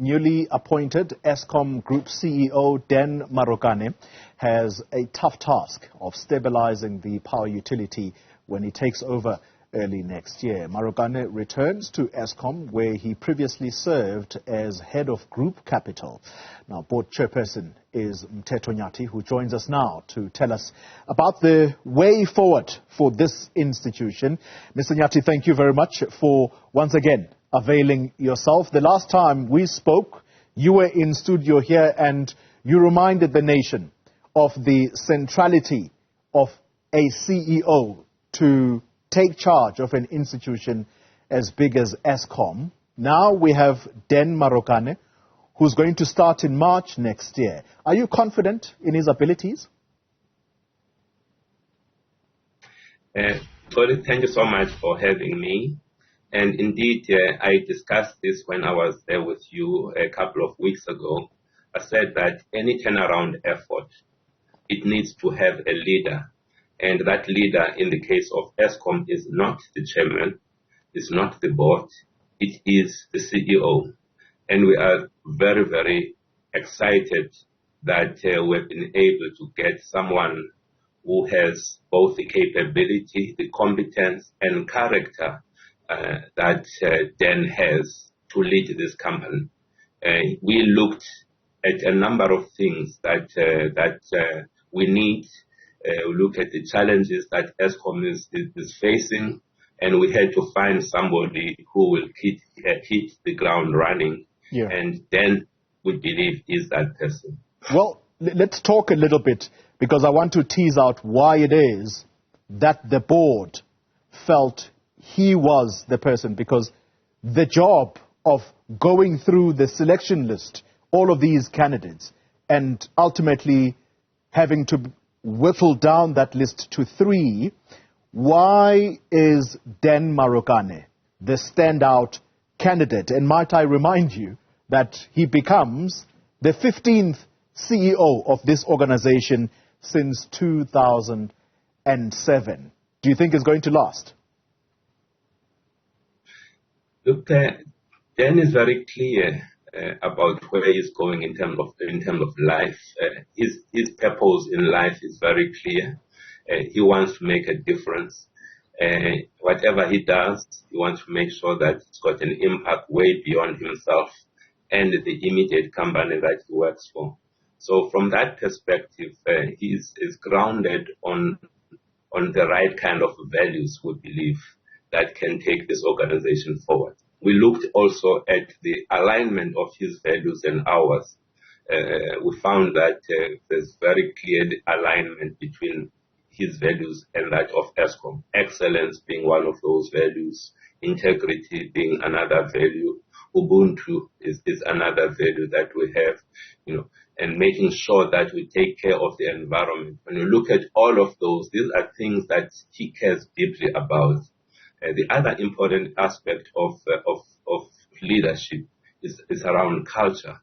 Newly appointed Eskom Group CEO Dan Marokane has a tough task of stabilising the power utility when he takes over early next year. Marokane returns to Eskom, where he previously served as head of Group Capital. Now, Board Chairperson is Mteto Nyati, who joins us now to tell us about the way forward for this institution. Mr. Nyati, thank you very much for once again availing yourself. The last time we spoke, you were in studio here and you reminded the nation of the centrality of a CEO to take charge of an institution as big as Eskom. Now we have Dan Marokane, who's going to start in March next year. Are you confident in his abilities? Xoli, thank you so much for having me. And indeed, I discussed this when I was there with you a couple of weeks ago. I said that any turnaround effort, it needs to have a leader. And that leader, in the case of Eskom, is not the chairman, it's not the board, it is the CEO. And we are very, very excited that we've been able to get someone who has both the capability, the competence, and character that Dan has to lead this company. We looked at a number of things that we need. We look at the challenges that Eskom is facing, and we had to find somebody who will hit the ground running. Yeah. And then we believe is that person. Well, let's talk a little bit, because I want to tease out why it is that the board felt he was the person, because the job of going through the selection list, all of these candidates, and ultimately having to whittle down that list to 3, why is Dan Marokane the standout candidate? And might I remind you that he becomes the 15th CEO of this organization since 2007. Do you think it's going to last? Look, Dan is very clear about where he's going in terms of life. His purpose in life is very clear. He wants to make a difference. Whatever he does, he wants to make sure that it's got an impact way beyond himself and the immediate company that he works for. So from that perspective, he is grounded on the right kind of values, we believe, that can take this organization forward. We looked also at the alignment of his values and ours. We found that there's very clear alignment between his values and that of Eskom. Excellence being one of those values, integrity being another value, Ubuntu is another value that we have, and making sure that we take care of the environment. When you look at all of those, these are things that he cares deeply about. The other important aspect of leadership is around culture,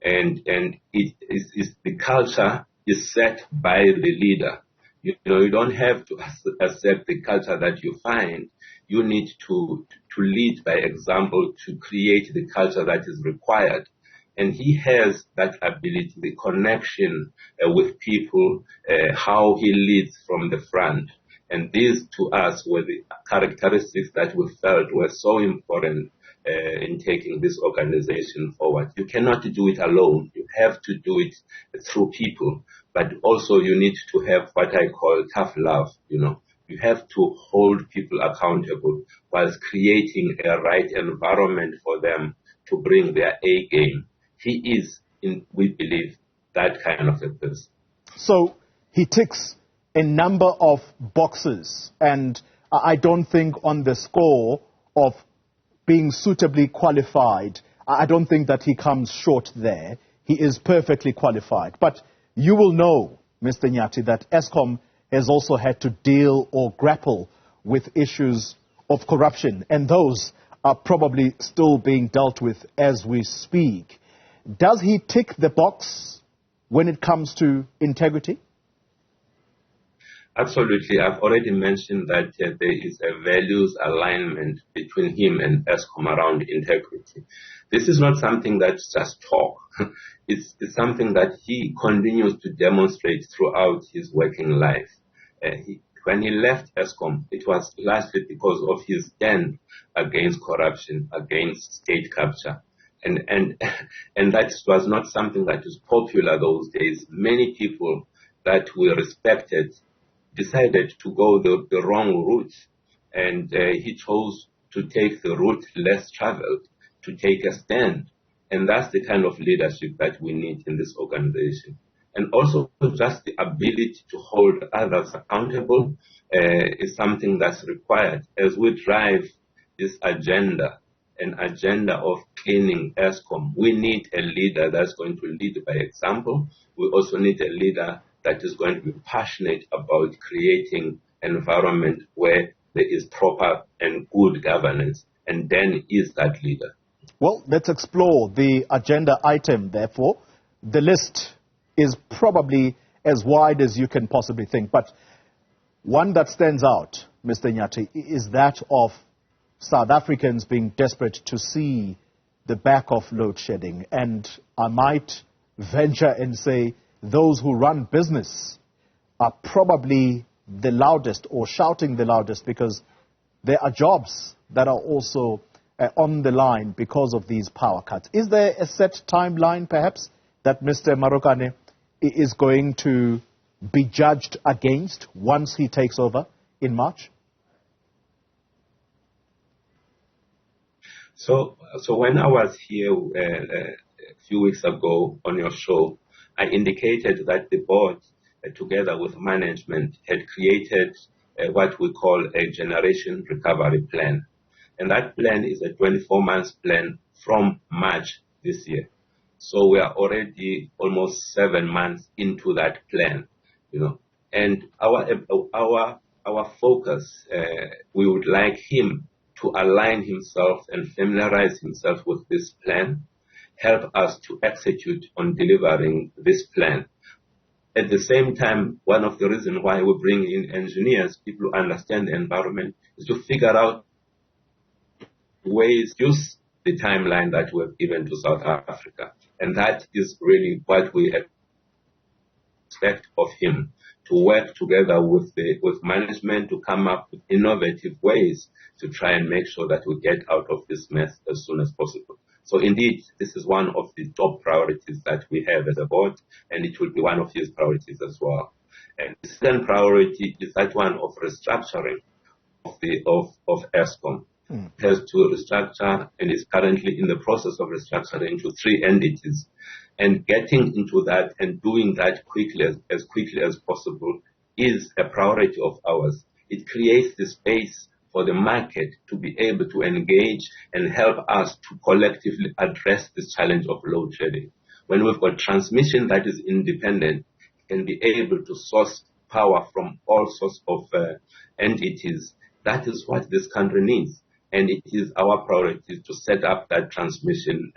and the culture is set by the leader. You don't have to accept the culture that you find. You need to lead by example to create the culture that is required. And he has that ability, the connection with people, how he leads from the front. And these, to us, were the characteristics that we felt were so important in taking this organization forward. You cannot do it alone. You have to do it through people. But also you need to have what I call tough love. You have to hold people accountable whilst creating a right environment for them to bring their A game. He is, we believe, that kind of a person. So he ticks a number of boxes, and I don't think on the score of being suitably qualified, I don't think that he comes short there. He is perfectly qualified. But you will know, Mr. Nyati, that Eskom has also had to deal or grapple with issues of corruption, and those are probably still being dealt with as we speak. Does he tick the box when it comes to integrity? Absolutely. I've already mentioned that there is a values alignment between him and Eskom around integrity. This is not something that's just talk. It's something that he continues to demonstrate throughout his working life. When he left Eskom, it was largely because of his stand against corruption, against state capture. And that was not something that was popular those days. Many people that were respected decided to go the wrong route, and he chose to take the route less traveled, to take a stand. And that's the kind of leadership that we need in this organization. And also just the ability to hold others accountable is something that's required as we drive this agenda, an agenda of cleaning Eskom. We need a leader that's going to lead by example. We also need a leader that is going to be passionate about creating an environment where there is proper and good governance, and then is that leader. Well, let's explore the agenda item, therefore. The list is probably as wide as you can possibly think, but one that stands out, Mr. Nyati, is that of South Africans being desperate to see the back of load shedding. And I might venture and say those who run business are probably the loudest or shouting the loudest, because there are jobs that are also on the line because of these power cuts. Is there a set timeline, perhaps, that Mr. Marokane is going to be judged against once he takes over in March? So when I was here a few weeks ago on your show, I indicated that the board, together with management, had created what we call a generation recovery plan. And that plan is a 24-month plan from March this year. So we are already almost 7 months into that plan, And our focus, we would like him to align himself and familiarize himself with this plan, help us to execute on delivering this plan. At the same time, one of the reasons why we bring in engineers, people who understand the environment, is to figure out ways to use the timeline that we have given to South Africa. And that is really what we expect of him, to work together with management to come up with innovative ways to try and make sure that we get out of this mess as soon as possible. So indeed, this is one of the top priorities that we have as a board, and it will be one of his priorities as well. And the second priority is that one of restructuring of Eskom. Has to restructure and is currently in the process of restructuring into 3 entities. And getting into that and doing that as quickly as possible is a priority of ours. It creates the space for the market to be able to engage and help us to collectively address this challenge of load shedding. When we've got transmission that is independent, can be able to source power from all sorts of entities. That is what this country needs. And it is our priority to set up that transmission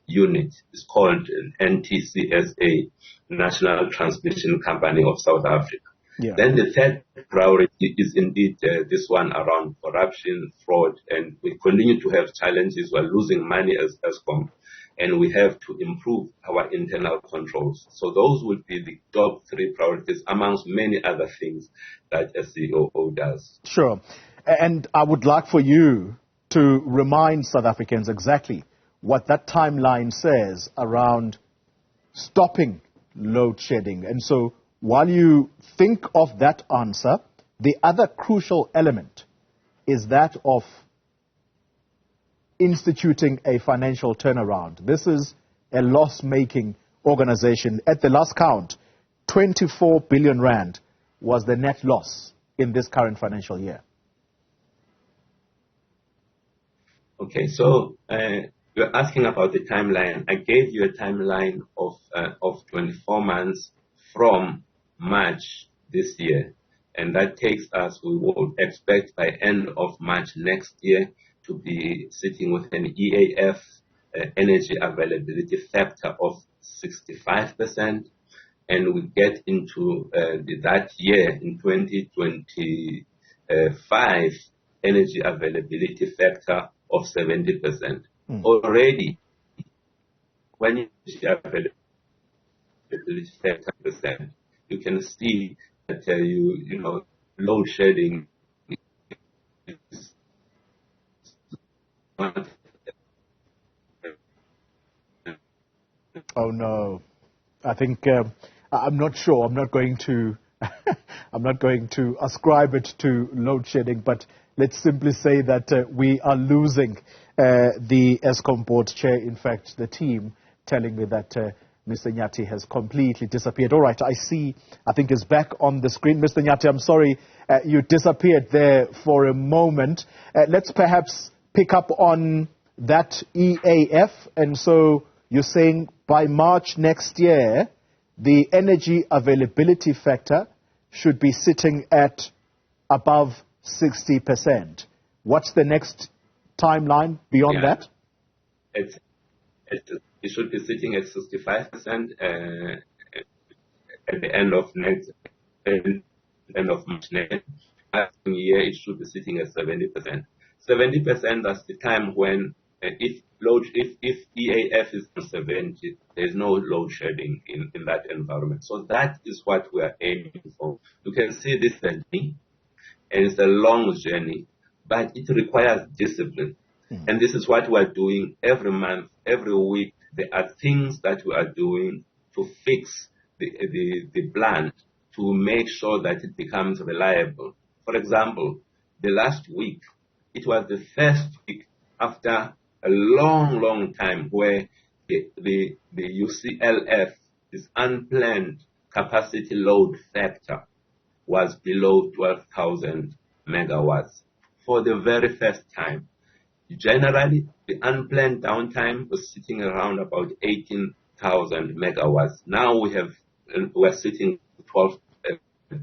unit. It's called NTCSA, National Transmission Company of South Africa. Yeah. Then the third priority is indeed this one around corruption, fraud, and we continue to have challenges. We're losing money as Eskom, and we have to improve our internal controls. So those would be the top 3 priorities amongst many other things that a COO does. Sure. And I would like for you to remind South Africans exactly what that timeline says around stopping load shedding. And so while you think of that answer, the other crucial element is that of instituting a financial turnaround. This is a loss-making organization. At the last count, 24 billion rand was the net loss in this current financial year. Okay, so you're asking about the timeline. I gave you a timeline of 24 months from March this year, and that takes us, we will expect by end of March next year to be sitting with an EAF energy availability factor of 65%, and we get into that year in 2025 energy availability factor of 70%. Already, when you availability factor percent, you can see that you know load shedding is not. Oh no, I think I'm not sure. I'm not going to. I'm not going to ascribe it to load shedding, but let's simply say that we are losing the Eskom board chair. In fact, the team telling me that Mr. Nyati has completely disappeared. All right, I think it's back on the screen. Mr. Nyati, I'm sorry you disappeared there for a moment. Let's perhaps pick up on that EAF. And so you're saying by March next year, the energy availability factor should be sitting at above 60%. What's the next timeline beyond that? It should be sitting at 65% at the end of March next year. It should be sitting at 70%. 70%, that's the time when if EAF is 70, there's no load shedding in that environment. So that is what we are aiming for. You can see this journey, and it's a long journey, but it requires discipline. And this is what we are doing every month, every week. There are things that we are doing to fix the plant, to make sure that it becomes reliable. For example, the last week, it was the first week after a long time where the UCLF, this unplanned capacity load factor, was below 12,000 megawatts for the very first time. Generally, the unplanned downtime was sitting around about 18,000 megawatts. Now we're sitting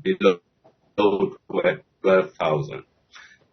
below 12,000.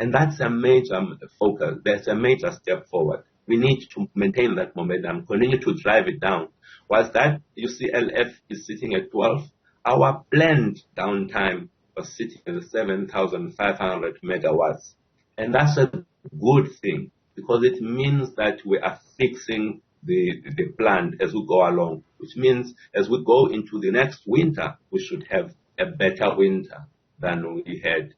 And that's a major focus. That's a major step forward. We need to maintain that momentum, continue to drive it down. Whilst that UCLF is sitting at 12, our planned downtime was sitting at 7,500 megawatts. And that's a good thing, because it means that we are fixing the plant as we go along, which means as we go into the next winter, we should have a better winter than we had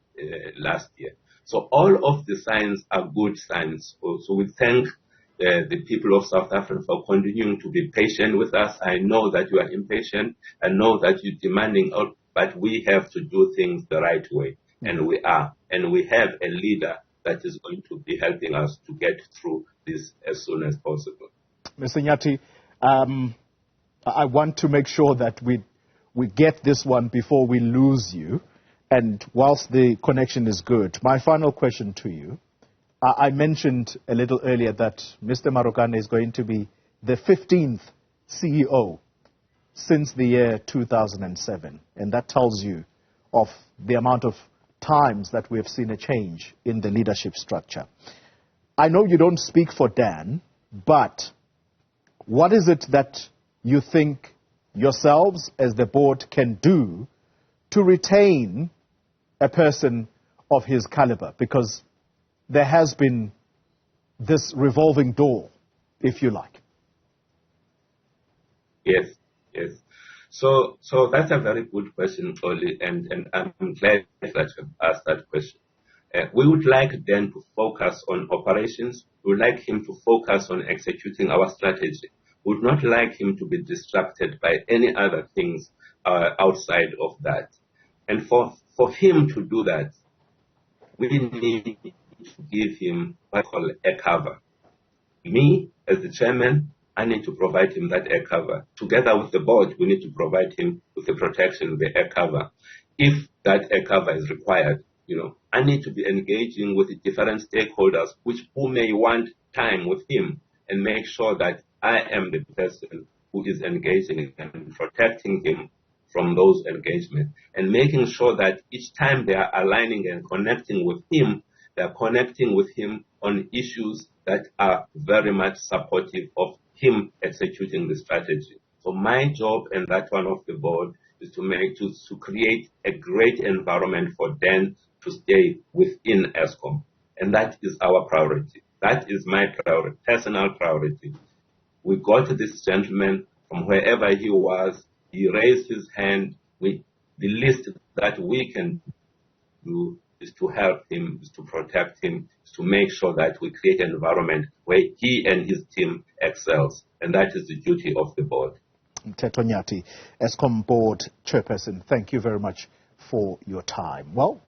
last year. So all of the signs are good signs. So we thank the people of South Africa for continuing to be patient with us. I know that you are impatient. I know that you're demanding, but we have to do things the right way. And we are. And we have a leader that is going to be helping us to get through this as soon as possible. Mr. Nyati, I want to make sure that we get this one before we lose you. And whilst the connection is good, my final question to you, I mentioned a little earlier that Mr. Marokane is going to be the 15th CEO since the year 2007. And that tells you of the amount of times that we have seen a change in the leadership structure. I know you don't speak for Dan, but what is it that you think yourselves as the board can do to retain a person of his caliber? Because there has been this revolving door, if you like. Yes. So that's a very good question, Xoli, and I'm glad that you've asked that question. We would like Dan to focus on operations. We would like him to focus on executing our strategy. We would not like him to be distracted by any other things outside of that. And for him to do that, we need to give him what I call a cover. Me, as the chairman, I need to provide him that air cover. Together with the board, we need to provide him with the protection, the air cover. If that air cover is required, I need to be engaging with the different stakeholders who may want time with him, and make sure that I am the person who is engaging and protecting him from those engagements, and making sure that each time they are aligning and connecting with him, they are connecting with him on issues that are very much supportive of him executing the strategy. So my job and that one of the board is to create a great environment for Dan to stay within Eskom. And that is our priority. That is my priority, personal priority. We got this gentleman from wherever he was. He raised his hand. The least that we can do is to help him, is to protect him, is to make sure that we create an environment where he and his team excels. And that is the duty of the board. Mteto Nyati, Eskom Board Chairperson, thank you very much for your time. Well,